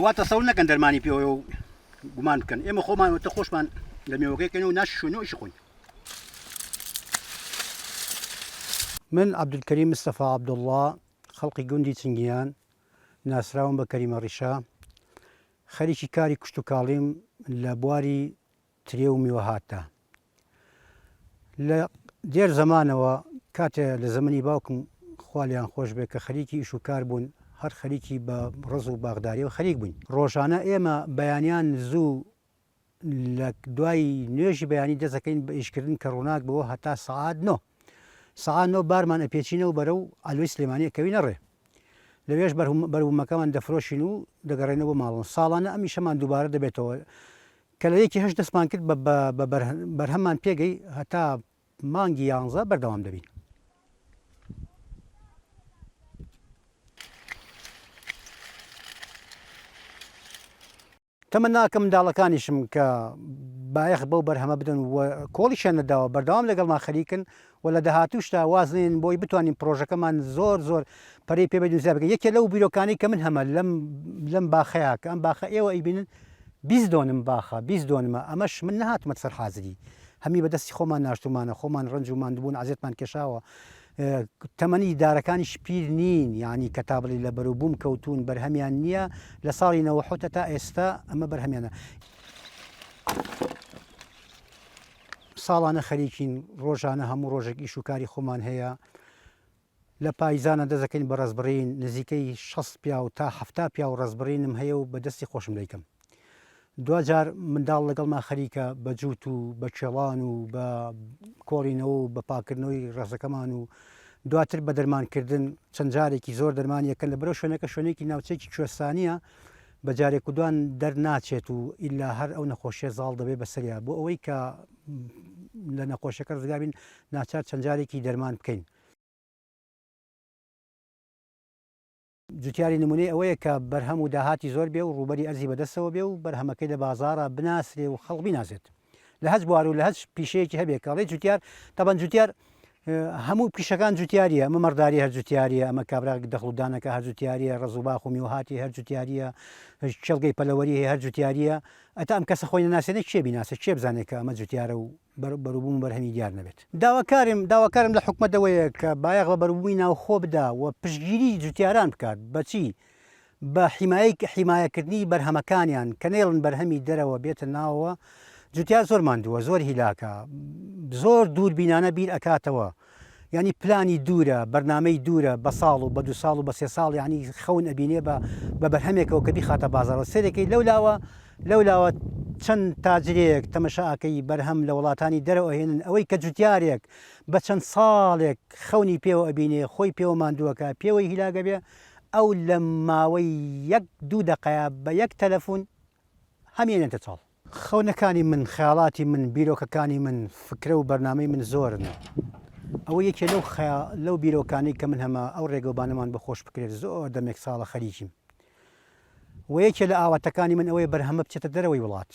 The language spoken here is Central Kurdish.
واتە سەڵ نەکەن دەرمانی پێوە و گومان بکەن ئێمە خۆمانەوە خۆشمان لە میوەکەیکەن و ناشوێنەوە ئیشی خۆین. من عەبدولکەریم مستەفا عەبدوڵڵا خەڵقی گوندی چنگیان ناسراوم بە کەریمە ڕیشا خەریکی کاری کوشت و کاڵیم لە بواری ترێ و میوەهاتدا. لە دێر زەمانەوە کاتێ لە زەمەنی باوکم خوا لیان خۆش بێت کە خەریکی ئیش و کار بوون، هەر خەریکی بە ڕز و باغداریەوە خەریک بووین. ڕۆژانە ئێمە بەیانیان زوو لە دوای نوێژی بەیانی دەستەکەین بە ئیشکردن کە ڕووناک بەوە هەتا سەعات 9 بارمان ئەپێچینەوە بەرەو ئالۆی سلێمانی ئەکەوینە ڕێ. لەوێش بەرهومەکەمان دەفرۆشین و دەگەڕێنەوە ماڵەوە. ساڵانە ئەم ئیشەمان دووبارە دەبێتەوە کە لە یەکی هەش دەستمان کرد بە بەرهەممان پێگەی هەتا مانگی 11 بەردەوام دەبین. تەمە ناکەم منداڵەکانیشم کە بایەخ بەو بەرهەمە بدەن و کۆڵیشیان نەداوە بەردەوام لەگەڵمان خەریکن و لە داهاتووشتا وازنێن بۆی بتوانین پرۆژەکەمان زۆر پەرەی پێ بدەین زیاد بکەین. یەکێ لەو بیرۆکانەی کە من هەمە لەم باخەیە کە ئەم باخە ئێوە ئەیبینن 20 دۆنم باخە 20 دۆنمە ئەمەش من نەهاتمە سەر حازری هەمی بەدەستی خۆمان ناشتومانە خۆمان ڕنج و ماندبوون عەزیەتمان کێشاوە. تەمەنی دارەکانیش پیر نین، یعنی کە تابڵی لە بەروبووم کەوتون بەرهەمیان نییە لە ساڵی 90 تا ئێستا ئەمە بەرهەمیانە. ساڵانە خەریکین ڕۆژانە هەموو ڕۆژێک ئیش و کاری خۆمان هەیە. لە پایزانە دەستەکەین بە ڕێزبڕین نزیکەی 60 پیا و تا 70 پیا و ڕێزبڕینم هەیە و بەدەستی خۆشم دەیکەم. دوجار منداڵ لەگەڵمان خەریکە بە جووت و بە چێڵان و بە کۆڕینەوە و بە پاکردنەوەی ڕێزەکەمان و دواتر بە دەرمانکردن چەند جارێکی زۆر دەرمانیەکەن لە بەرەو شوێنەکە شوێنێکی ناوچەیەکی کوێستانیە بە جارێک و دوان دەرناچێت و ئیلا هەر ئەو نەخۆشیە زاڵ دەبێت بەسەریا بۆ ئەوەی کە لە نەخۆشیەکە ڕزگاربین ناچار چەند جارێکی دەرمان بکەین. جوتیاری نمونەی ئەوەیە کە بەرهەم و داهاتی زۆر بێ و ڕوبەری ئەرزی بەدەستەوە بێ و بەرهەمەکەی لە بازاڕە بناسرێ و خەڵک بیناسێت لە هەچ بوار و لە هەچ پیشەیەکی هەبێت کەڵێ جوتیار تەبەن جوتیار هەموو پیشەکان جوتیاریە، ئەمە مەڕداری هەر جوتیاریە، ئەمە کابرا دەخڵودانەکە هەر جوتیاریە، ڕزوباخ و میوەهاتی هەر جوتیاریە، چێڵگەی پەلەوەری هەیە هەر جوتیاریە. ئەتا ئەم کەسە خۆی نەناسێنێت کێ بیناسێت کێ بزانێت کە ئەمە جوتیارە و بەروبووم بەرهەمی دیار نەبێت. داواکارم لە حکومەتەوەیە کە بایەخ بە بەروبوومی ناوخۆ بدا و پشتگیری جوتیاران بکات. بەچی؟ بە حیمایەکردنی بەرهەمەکانیان کە نێڵن بەرهەمی دەرەوە بێتە ناوەوە. جوتیار زۆر ماندووە زۆر هیلاکە زۆر دوور بینانە بیر ئەکاتەوە، ینی پلانی دوورە بەرنامەی دوورە بە ساڵ و بە 2 ساڵ و بە 3 ساڵ ینی خەون ئەبینێ بە بەرهەمێکەوە کە بیخاتە بازارەوە سێرەکەی لەولاوە چەند تاجرێک تەمەشاکەی بەرهەم لە وڵاتانی دەرەوە هێنن ئەوەی کە جوتیارێک بە چەند ساڵێک خەونی پێوە ئەبینێ خۆی پێوە ماندووەکە پێوەی هیلاگە بێ ئەو لە ماوەی 1-2 دقەیە بە یەک تەلەفۆن هەمێنێتە چاڵ. خەونەکانی من خەیاڵاتی من بیرۆکەکانی من فکرە و بەرنامەی من زۆرن. ئەوە یەکێ لەو بیرۆکانی کە من هەمە ئەو ڕێگەوبانەمان بەخۆش بکرێت زۆر دەمێک ساڵە خەریکیم. و یەکێ لە ئاواتەکانی من ئەوەیە بەرهەمە بچێتە دەرەوەی وڵات.